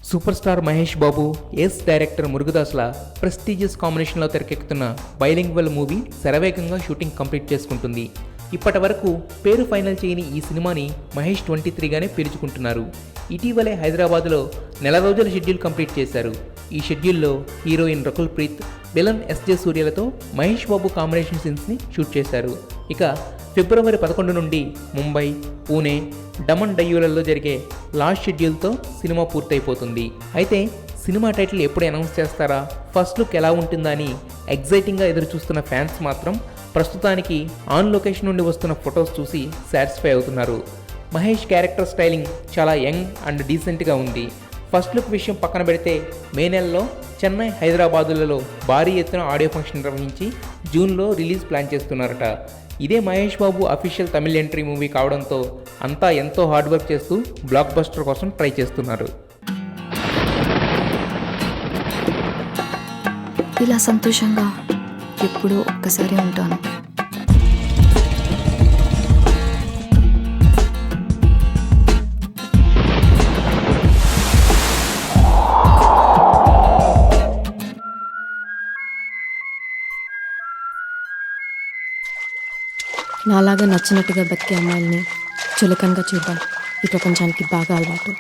Super star Mahesh Babu, yes director మురుగదాస్ల prestigious కాంబినేషన్లో తెరకెక్కుతున్న bilingual movie శరవేగంగా షూటింగ్ కంప్లీట్ చేసుకుంటుంది. ఇప్పటి వరకు పేరు ఫైనల్ చేయని ఈ సినిమాని మహేష్ 23గానే పిలుచుకుంటున్నారు. ఇటీవలే హైదరాబాద్లో నెల రోజుల షెడ్యూల్ కంప్లీట్ చేశారు. ఈ షెడ్యూల్లో heroine Rakul Preet, villain SJ సూర్యలతో మహేష్ బాబు కాంబినేషన్ సీన్స్ని షూట్ చేశారు. ఇక ఫిబ్రవరి 11 నుండి ముంబై, పూణే, డమన్ డయ్యూలలో జరిగే లాస్ట్ షెడ్యూల్తో సినిమా పూర్తయిపోతుంది. అయితే సినిమా టైటిల్ ఎప్పుడు అనౌన్స్ చేస్తారా, ఫస్ట్ లుక్ ఎలా ఉంటుందా అని ఎగ్జైటింగ్గా ఎదురు చూస్తున్న ఫ్యాన్స్ మాత్రం ప్రస్తుతానికి ఆన్ లొకేషన్ నుండి వస్తున్న ఫొటోస్ చూసి సాటిస్ఫై అవుతున్నారు. మహేష్ క్యారెక్టర్ స్టైలింగ్ చాలా యంగ్ అండ్ డీసెంట్గా ఉంది. ఫస్ట్ లుక్ విషయం పక్కన పెడితే మే నెలలో చెన్నై, హైదరాబాదులలో భారీ ఎత్తున ఆడియో ఫంక్షన్ నిర్వహించి జూన్లో రిలీజ్ ప్లాన్ చేస్తున్నారట. ఇదే Mahesh Babu official Tamil entry movie కావడంతో అంతా ఎంతో హార్డ్ వర్క్ చేస్తూ బ్లాక్ బస్టర్ కోసం ట్రై చేస్తున్నారు. ఇలా సంతోషంగా ఎప్పుడూ ఒక్కసారి ఉంటాను. నాలాగా నచ్చినట్టుగా బతికే అమ్మాయిల్ని చులకనగా చూడడం ఈ ప్రపంచానికి బాగా అలవాటు.